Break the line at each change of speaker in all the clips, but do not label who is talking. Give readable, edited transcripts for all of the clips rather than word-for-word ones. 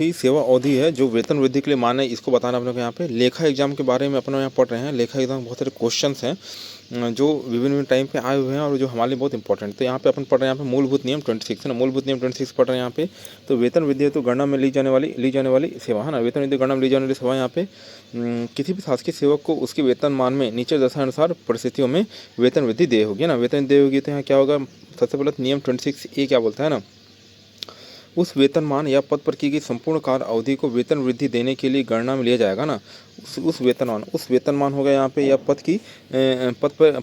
ही सेवा अवधि है जो वेतन वृद्धि के लिए मान्य है, इसको बताना अपने को यहाँ पे। लेखा एग्जाम के बारे में अपन यहाँ पढ़ रहे हैं। लेखा एग्जाम बहुत सारे क्वेश्चंस हैं जो विभिन्न टाइम पे आए हुए हैं और जो हमारे लिए बहुत इंपॉर्टेंट। तो यहाँ पे अपन पढ़ रहे हैं यहाँ पे मूलभूत नियम 26 है ना, मूलभूत नियम 26 पढ़ रहे हैं यहाँ पे। तो वेतन वृद्धि है तो गणना में ली जाने वाली सेवा है ना, वेतन वृद्धि गणना में ली जाने वाली सेवा। यहाँ पे किसी भी शासकीय सेवक को उसके वेतनमान में नीचे दर्शानुसार परिस्थितियों में वेतन वृद्धि देय होगी ना, वेतन देय होगी। तो यहाँ क्या होगा, सबसे पहले नियम 26A क्या बोलता है ना, उस वेतनमान या पद पर की गई संपूर्ण कार्य अवधि को वेतन वृद्धि देने के लिए गणना में लिया जाएगा ना। उस वेतनमान हो गया यहाँ पे, या पद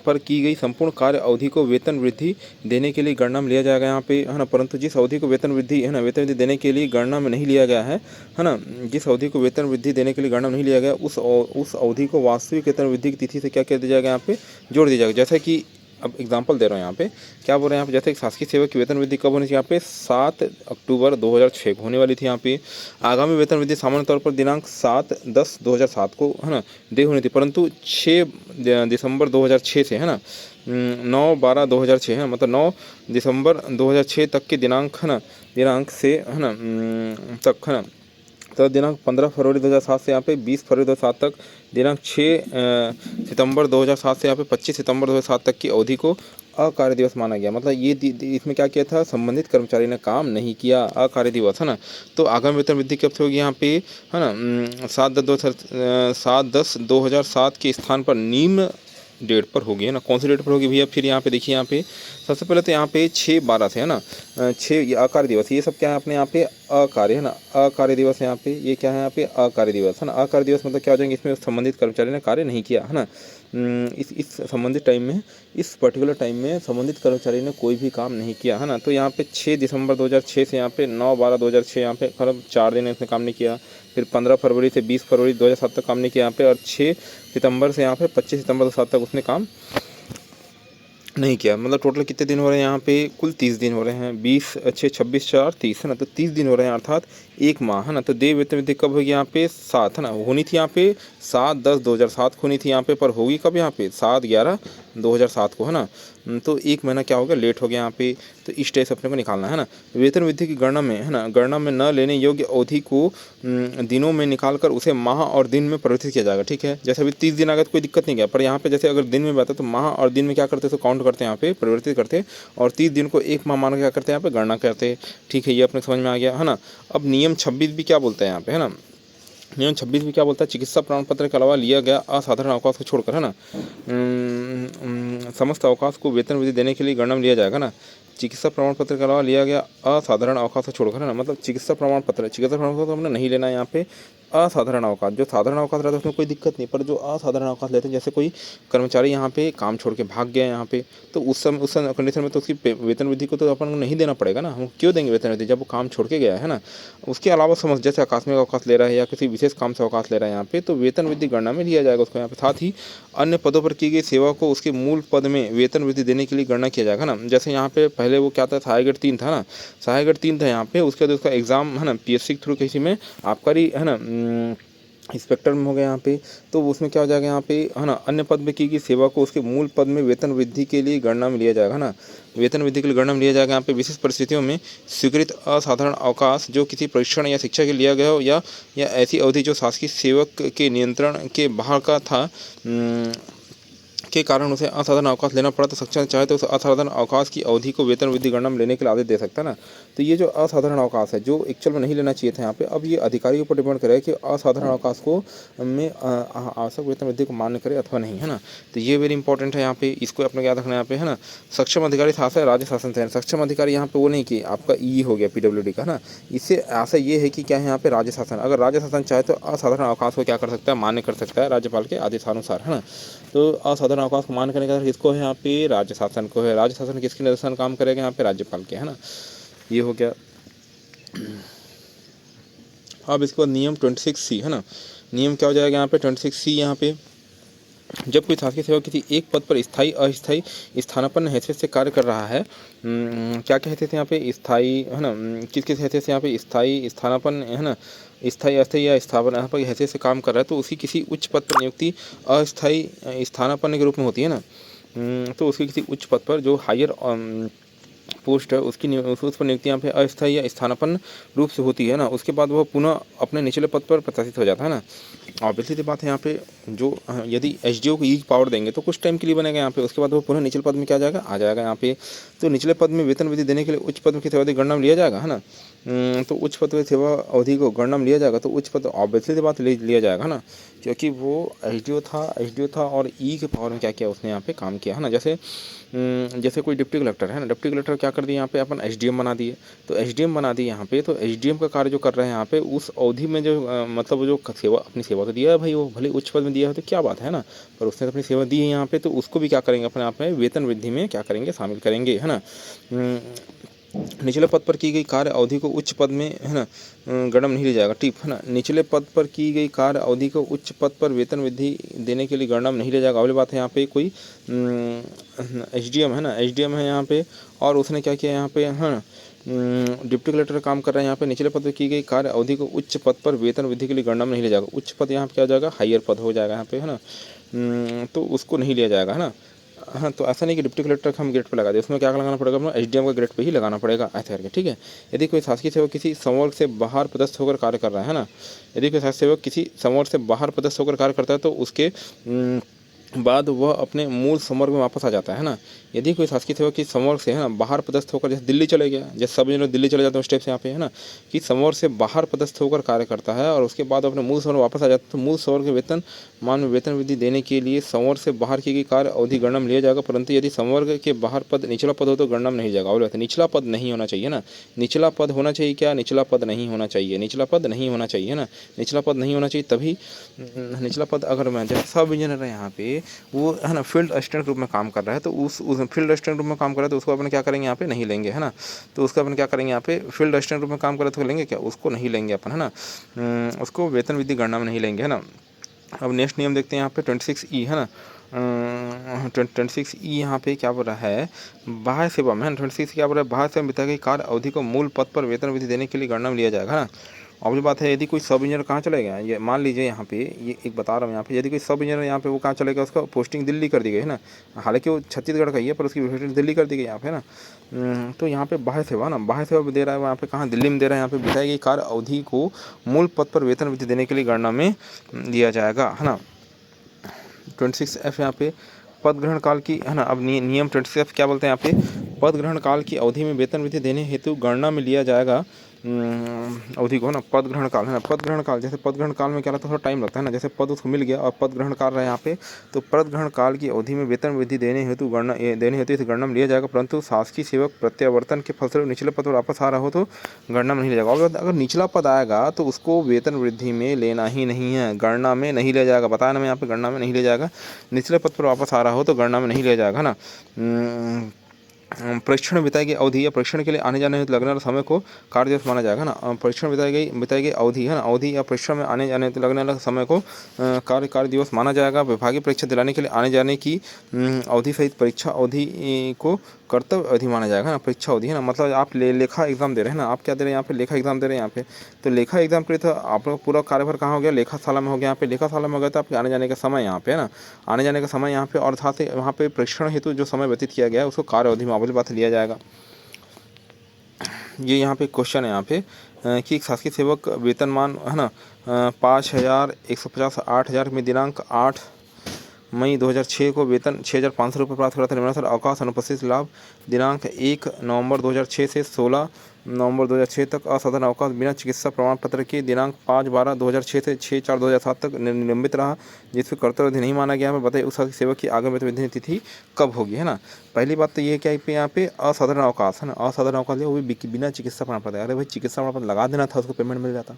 पर की गई संपूर्ण कार्य अवधि को वेतन वृद्धि देने के लिए गणना में लिया जाएगा यहाँ पे, है ना। परंतु जिस अवधि को वेतन वृद्धि है ना, वेतन वृद्धि देने के लिए गणना में नहीं लिया गया है ना, जिस अवधि को वेतन वृद्धि देने के लिए गणना में नहीं लिया गया, उस अवधि को वास्तविक वेतन वृद्धि की तिथि से क्या कर दिया जाएगा, यहाँ पे जोड़ दिया जाएगा। जैसे कि अब एग्जांपल दे रहा हूँ यहाँ पे, क्या बोल रहे हैं यहाँ पे, जैसे एक शासकीय सेवक की वेतन वृद्धि कब होनी चाहिए, यहाँ पे 7 अक्टूबर 2006 को होने वाली थी। यहाँ पे आगामी वेतन वृद्धि सामान्य तौर पर दिनांक 7/10/2007 को है ना दे होनी थी, परंतु 6 दिसंबर 2006 से है ना 9/12/2006 है, मतलब 9 दिसंबर 2006 तक के दिनांक है ना, दिनांक से है ना तक है ना, तो दिनांक 15 फरवरी 2007 से यहाँ पे 20 फरवरी 2007 तक, दिनांक 6 सितंबर 2007 से यहाँ पे 25 सितंबर 2007 तक की अवधि को अकार्य दिवस माना गया। मतलब ये इसमें क्या किया था, संबंधित कर्मचारी ने काम नहीं किया, अकार्य दिवस है ना। तो आगामी वेतन वृद्धि कब से होगी यहाँ पे, है ना 7/10/2007 के स्थान पर निम्न डेट पर होगी, है ना। कौन सी डेट पर होगी भैया, फिर यहाँ पे देखिए, यहाँ पे सबसे पहले तो यहाँ पे 6/12 से है ना, 6 ये अकार्य दिवस, ये सब क्या है अपने यहाँ पे अकार्य है ना, अकार्य दिवस है यहाँ पे, ये क्या है यहाँ पे अकार्य दिवस है ना। अकार्य दिवस मतलब क्या हो जाएंगे, इसमें संबंधित कर्मचारी ने कार्य नहीं किया है ना, इस संबंधित टाइम में, इस पर्टिकुलर टाइम में संबंधित कर्मचारी ने कोई भी काम नहीं किया है ना। तो यहाँ पे 6 दिसंबर 2006 से यहाँ पे 9/12/2006 यहाँ पे मतलब 4 दिन इसने काम नहीं किया। फिर 15 फरवरी से 20 फरवरी 2007 तक काम नहीं किया यहाँ पे, और 6 सितंबर से यहाँ पे 25 सितंबर 2007 तक उसने काम नहीं किया। मतलब टोटल कितने दिन हो रहे हैं यहाँ पे, कुल 30 दिन हो रहे हैं। 20 अच्छे 26 4 30 है ना, तो 30 दिन हो रहे हैं, अर्थात 1 माह है ना। तो देय वेतन वृद्धि कब होगी यहाँ पे, 7 है ना, होनी थी यहाँ पे 7/10/2007 को होनी थी यहाँ पे, पर होगी कब यहाँ पे 7/11/2007 को है ना। तो 1 महीना क्या हो गया, लेट हो गया यहाँ पे। तो इस टाइप से अपने को निकालना है ना। वेतन वृद्धि की गणना में है ना, गणना में न लेने योग्य अवधि को दिनों में निकाल कर उसे माह और दिन में परिवर्तित किया जाएगा, ठीक है। जैसे अभी 30 दिन आ गया तो कोई दिक्कत नहीं गया, पर यहाँ पे जैसे अगर दिन में बैठा तो माह और दिन में क्या करते तो काउंट करते हैं यहाँ पे, परिवर्तित करते, और 30 दिन को 1 माह मान के क्या करते हैं यहाँ पे गणना करते, ठीक है। ये अपने समझ में आ गया है ना। अब नियम 26 भी क्या बोलते हैं यहाँ पे, है ना, नियम 26 भी क्या बोलता है, चिकित्सा प्रमाण पत्र के अलावा लिया गया असाधारण अवकाश को छोड़कर है ना, समस्त अवकाश को वेतन वृद्धि देने के लिए गणना में लिया जाएगा ना। चिकित्सा प्रमाण पत्र के अलावा लिया गया असाधारण अवकाश को छोड़कर है ना, मतलब चिकित्सा प्रमाण पत्र तो हमने नहीं लेना है यहाँ पे। असाधारण अवकाश, जो साधारण अवकाश रहता है उसमें कोई दिक्कत नहीं, पर जो असाधारण अवकाश लेते हैं, जैसे कोई कर्मचारी यहाँ पे काम छोड़ के भाग गया यहाँ पे, तो उस कंडीशन में तो उसकी वेतन वृद्धि को तो अपन को नहीं देना पड़ेगा ना। हम क्यों देंगे वेतन वृद्धि जब वो काम छोड़ के गया है ना। उसके अलावा समझ जैसे आकस्मिक अवकाश ले रहा है या किसी विशेष काम से अवकाश ले रहा है यहाँ पे, तो वेतन वृद्धि गणना में लिया जाएगा उसको यहाँ पे। साथ ही अन्य पदों पर की गई सेवा को उसके मूल पद में वेतन वृद्धि देने के लिए गणना किया जाएगा ना। जैसे यहाँ पे पहले वो क्या था, सहायक ग्रेड 3 था ना, सहायक ग्रेड 3 था यहाँ पे, उसके बाद उसका एग्जाम है ना पीएससी के थ्रू किसी में आबकारी है ना इंस्पेक्टर में हो गया यहाँ पे, तो उसमें क्या हो जाएगा यहाँ पे, है ना, अन्य पद में की गई सेवा को उसके मूल पद में वेतन वृद्धि के लिए गणना में लिया जाएगा ना, वेतन वृद्धि के लिए गणना में लिया जाएगा यहाँ पे। विशेष परिस्थितियों में स्वीकृत असाधारण अवकाश जो किसी प्रशिक्षण या शिक्षा के लिया गया हो, या ऐसी अवधि जो शासकीय सेवक के नियंत्रण के बाहर का था के कारण उसे असाधारण अवकाश लेना पड़ा, तो सक्षम चाहे तो उस असाधारण अवकाश की अवधि को वेतन वृद्धि गणना में लेने के लिए आदेश दे सकता है ना। तो ये जो असाधारण अवकाश है, जो एक्चुअल में नहीं लेना चाहिए था यहाँ पे, अब ये अधिकारी के ऊपर डिपेंड करे कि असाधारण अवकाश को में आवश्यक वेतन वृद्धि को मान्य करे अथवा नहीं, है ना। तो ये वेरी इंपॉर्टेंट है यहाँ पे, इसको अपने याद रखना यहाँ पे, है ना। सक्षम अधिकारी शासन राज्य शासन से, सक्षम अधिकारी यहाँ पे वो नहीं कि आपका ई हो गया PWD का, है ना। इससे ऐसा ये है कि क्या है यहाँ पे राज्य शासन, अगर राज्य शासन चाहे तो असाधारण अवकाश को क्या कर सकता है, मान्य कर सकता है राज्यपाल के आदेशानुसार, है ना। तो असाधारण अवकाश को मान्य करने का किसको है यहाँ पे, राज्य शासन को है। राज्य शासन किसके निर्देशन काम करेगा यहाँ पे, राज्यपाल के, है ना। ये हो गया। अब इसके बाद नियम 26C है ना, नियम क्या हो जाएगा यहाँ पे 26C, यहाँ पे जब कोई शासकीय सेवक किसी एक पद पर स्थायी अस्थायी स्थानापन्न हैसियत से कार्य कर रहा है, क्या क्या हैसियत यहाँ पे स्थायी है ना, किस किस हैसियत से यहाँ पे स्थायी स्थानापन्न है ना, स्थायी अस्थायी या स्थापना पर हैसियत से काम कर रहा है, तो उसकी किसी उच्च पद पर नियुक्ति अस्थायी स्थानापन्न के रूप में होती है ना। तो उसकी किसी उच्च पद पर जो हायर पोस्ट है उसकी उस पर नियुक्ति यहाँ पे अस्थायी या स्थानापन्न रूप से होती है ना, उसके बाद वह पुनः अपने निचले पद पर प्रशासित हो जाता है ना। ऑब्वियसली सी बात है यहाँ पे जो यदि एसडीओ को ई पावर देंगे तो कुछ टाइम के लिए बनेगा यहाँ पे, उसके बाद वो पुनः निचले पद में क्या जाएगा, आ जाएगा यहाँ पे। तो निचले पद में वेतन वृद्धि देने के लिए उच्च पद की सेवा अवधि गणना में लिया जाएगा, है ना। तो उच्च पद की सेवा अवधि को गणना में लिया जाएगा, तो उच्च पद ऑब्वियसली सी बात लिया जाएगा ना, क्योंकि वो एसडीओ था और ई के पावर में क्या किया उसने यहाँ पे काम किया, है ना। जैसे कोई डिप्टी कलेक्टर है ना, डिप्टी कलेक्टर क्या कर दिया यहाँ पे अपन एसडीएम बना दिए, तो एसडीएम बना दिए यहाँ पे, तो एसडीएम का कार्य जो कर रहे हैं यहाँ पे उस अवधि में जो मतलब जो सेवा अपनी सेवा तो दिया है भाई, वो भले उच्च पद में दिया है तो क्या बात है ना, पर उसने तो अपनी सेवा दी है यहाँ पे, तो उसको भी क्या करेंगे अपने आप में वेतन वृद्धि में क्या करेंगे, शामिल करेंगे, है ना। निचले पद पर की गई कार्य अवधि को उच्च पद में, है ना, गणना नहीं लिया जाएगा, टिप, है ना। निचले पद पर की गई कार्य अवधि को उच्च पद पर वेतन वृद्धि देने के लिए गणना में नहीं लिया जाएगा। अगली बात है यहाँ पे कोई एसडीएम है ना, एसडीएम है यहाँ पे, और उसने क्या किया यहाँ पे, है ना, डिप्टी कलेक्टर काम कर रहे हैं यहाँ पे, निचले पद पर की गई कार्य अवधि को उच्च पद पर वेतन वृद्धि के लिए गणना में नहीं लिया जाएगा। उच्च पद यहाँ पे क्या हो जाएगा, हायर पद हो जाएगा यहाँ पे, है ना। तो उसको नहीं लिया जाएगा, है ना। हाँ, तो ऐसा नहीं कि डिप्टी कलेक्टर का हम ग्रेड पे लगा दें, उसमें क्या लगाना पड़ेगा, अपना एसडीएम का ग्रेड पे ही लगाना पड़ेगा ऐसे करके, ठीक है। यदि कोई शासकीय सेवक किसी संवर्ग से बाहर पदस्थ होकर कार्य कर रहा है ना, यदि कोई शासकीय सेवक किसी संवर्ग से बाहर पदस्थ होकर कार्य करता है तो उसके बाद वह अपने मूल संवर्ग में वापस आ जाता है ना। यदि कोई शासकीय सेवक की संवर्ग से, है ना, बाहर पदस्थ होकर, जैसे दिल्ली चले गया, जैसे सब जनरल दिल्ली चले जाते हैं उस टाइप से यहाँ पे, है ना, कि संवर्ग से बाहर पदस्थ होकर कार्य करता है और उसके बाद अपने मूल संवर्ग वापस आ जाता है, तो मूल संवर्ग के वेतन मान में वेतन वृद्धि देने के लिए संवर्ग से बाहर की गई कार्य अवधि गणना में लिया जाएगा, परंतु यदि संवर्ग के बाहर पद निचला पद हो तो गणना में नहीं जाएगा। और निचला पद नहीं होना चाहिए ना, निचला पद होना चाहिए, क्या निचला पद नहीं होना चाहिए, निचला पद नहीं होना चाहिए, है ना, निचला पद नहीं होना चाहिए, तभी निचला पद अगर मैं जैसे सब इंजीनियर है यहाँ पे, वो है ना फील्ड असिस्टेंट ग्रुप में काम कर रहा है, तो उस फील्ड असिस्टेंट ग्रुप में काम कर रहा है तो उसको अपन क्या करेंगे यहाँ पे, नहीं लेंगे, है ना। तो उसका अपन क्या करेंगे यहाँ पे, फील्ड असिस्टेंट ग्रुप में काम कर रहा है तो लेंगे क्या, उसको नहीं लेंगे अपन, है ना, उसको वेतन वृद्धि गणना में नहीं लेंगे, है ना। अब नेक्स्ट नियम देखते हैं यहाँ पे 26E, है ना। 26E यहाँ पे क्या बोल रहा है, बाह्य सेवा में, 26 क्या बोल रहा है, बाह्य सेवा में बिताई गई कार्य अवधि को मूल पद पर वेतन वृद्धि देने के लिए गणना में लिया जाएगा, है ना। और भी बात है, यदि कोई सब इंजीनियर कहाँ चले गया, ये मान लीजिए यहाँ पे, ये एक बता रहा हूँ यहाँ पे, यदि कोई सब इंजीनियर यहाँ पे वो कहाँ चले गया, उसका पोस्टिंग दिल्ली कर दी गई, है ना। हालांकि वो छत्तीसगढ़ का ही है पर उसकी पोस्टिंग दिल्ली कर दी गई यहाँ पे, है ना। तो यहाँ पे बाह्य सेवा ना, बाह्य सेवा दे रहा है यहाँ पे, कहाँ, दिल्ली में दे रहा है, यहाँ पे बिताई गई कार्य अवधि को मूल पद पर वेतन वृद्धि देने के लिए गणना में दिया जाएगा, है ना। 26F यहाँ पे पद ग्रहण काल की, है ना। अब नियम 26F क्या बोलते हैं यहाँ पे, पद ग्रहण काल की अवधि में वेतन वृद्धि देने हेतु गणना में लिया जाएगा अवधि को, ना, पद ग्रहण काल, है ना। पद ग्रहण काल, जैसे पद ग्रहण काल में क्या रहता है, थोड़ा टाइम लगता है ना, जैसे पद उसको मिल गया और पद ग्रहण काल रहा है यहाँ पे, तो पद ग्रहण काल की अवधि में वेतन वृद्धि देने हेतु इस गणना में लिया जाएगा, परंतु शासकीय सेवक प्रत्यावर्तन के फलस्वरूप निचले पद पर वापस आ रहा हो तो गणना में नहीं लिया जाएगा। और अगर निचला पद आएगा तो उसको वेतन वृद्धि में लेना ही नहीं है, गणना में नहीं लिया जाएगा, बताया ना मैं यहाँ पे, गणना में नहीं लिया जाएगा। निचले पद पर वापस आ रहा हो तो गणना में नहीं लिया जाएगा, है ना। परीक्षण बिताई गई अवधि या परीक्षण के लिए आने जाने लगने वाले समय को कार्य दिवस माना जाएगा ना। परीक्षण बिताई गई अवधि, है ना, अवधि या परीक्षण में आने जाने लगने वाले समय को कार्य दिवस माना जाएगा। विभागीय परीक्षा दिलाने के लिए आने जाने की अवधि सहित परीक्षा अवधि को कर्तव्य अवधि माना जाएगा ना। परीक्षा अवधि, है ना, मतलब आप लेखा एग्जाम दे रहे हैं ना, आप क्या दे रहे हैं यहाँ पे, लेखा एग्जाम दे रहे हैं यहाँ पे, तो लेखा एग्जाम के लिए तो आप लोग पूरा कार्यभार कहाँ हो गया, लेखाशाला में हो गया, यहाँ पे लेखाशाला में हो गया, तो आपके आने जाने का समय यहाँ पे, है ना, आने जाने का समय यहाँ पे, और साथ ही वहाँ पे परीक्षण हेतु जो समय व्यतीत किया गया है उसको कार्य अवधि में अवधि बात लिया जाएगा। ये यहाँ पे क्वेश्चन है यहाँ पे कि एक शासकीय सेवक वेतनमान, है ना, 5,150 8,000 में दिनांक 8 मई 2006 को वेतन 6,500 रुपये प्राप्त करा था। निम्नानुसार अवकाश अनुपस्थित लाभ दिनांक 1 नवंबर 2006 से 16 नवंबर 2006 तक असाधारण अवकाश बिना चिकित्सा प्रमाण पत्र के दिनांक 5/12/2006 से 6/4/2007 तक निलंबित रहा, जिसमें कर्तव्य अवधि नहीं माना गया है। बताइए उस सेवक की आगामी वेतन वृद्धि तिथि कब होगी, है ना। पहली बात तो ये है क्या यहाँ पे असाधारण अवकाश, है ना, असाधारण अवकाश वो भी बिना चिकित्सा प्रमाण पत्र। अरे भाई चिकित्सा प्रमाण पत्र लगा देना था, उसको पेमेंट मिल जाता,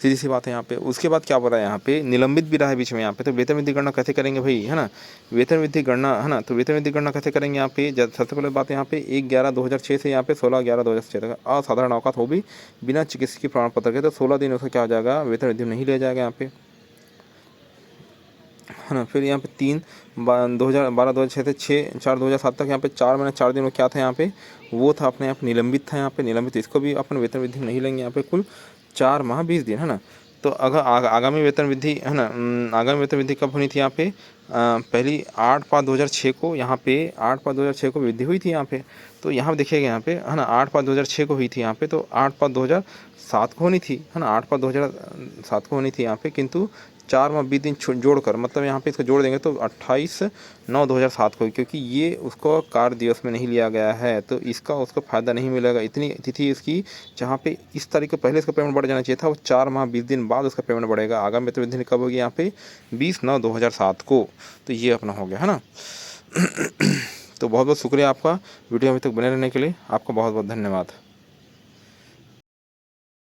सीधी सी बात है यहाँ पे। उसके बाद क्या बोल रहा है यहाँ पे, निलंबित भी रहा है बीच में यहाँ पे, तो वेतन वृद्धि गणना कैसे करेंगे भाई, है ना, वेतन वृद्धि गणना, है ना, तो वेतन वृद्धि गणना कैसे करेंगे यहाँ पे। सबसे पहले बात यहाँ पे 1/11/2006 से यहाँ पे 16/11/2006 तक असाधारण अवकाश हो भी बिना चिकित्सकीय प्रमाण पत्र के, तो 16 दिन उसका क्या हो जाएगा, वेतन वृद्धि नहीं लिया जाएगा यहाँ पे, है ना। फिर यहाँ पे 3/12/2006 से 6/4/2007 तक यहाँ पे 4 महीने 4 दिन में क्या था यहाँ पे, वो था अपने यहाँ पे निलंबित था यहाँ पे, निलंबित, इसको भी अपन वेतन वृद्धि नहीं लेंगे यहाँ पे, कुल 4 माह 20 दिन, है ना। तो अगर आगामी वेतन वृद्धि है ना, आगामी वेतन वृद्धि कब होनी थी यहाँ पे, पहली 8/5/2006 को, यहाँ पे 8/5/2006 को वृद्धि हुई थी यहाँ पे। तो यहाँ देखिएगा यहाँ पे है ना 8/5/2006 को हुई थी यहाँ पे, तो 8/5/2007 को होनी थी है ना, 8/5/2007 को होनी थी यहाँ पे, किंतु 4 माह 20 दिन जोड़कर, मतलब यहाँ पे इसको जोड़ देंगे तो 28/9/2007 को, क्योंकि ये उसको कार्य दिवस में नहीं लिया गया है तो इसका उसको फ़ायदा नहीं मिलेगा। इतनी तिथि इसकी जहाँ पे इस तारीख को पहले इसका पेमेंट बढ़ जाना चाहिए था, वो 4 माह 20 दिन बाद उसका पेमेंट बढ़ेगा। आगामी वेतन वृद्धि कब होगी यहाँ पे 20/9/2007 को। तो ये अपना हो गया है ना। तो बहुत बहुत शुक्रिया आपका वीडियो अभी तक बने रहने के लिए, आपका बहुत बहुत धन्यवाद।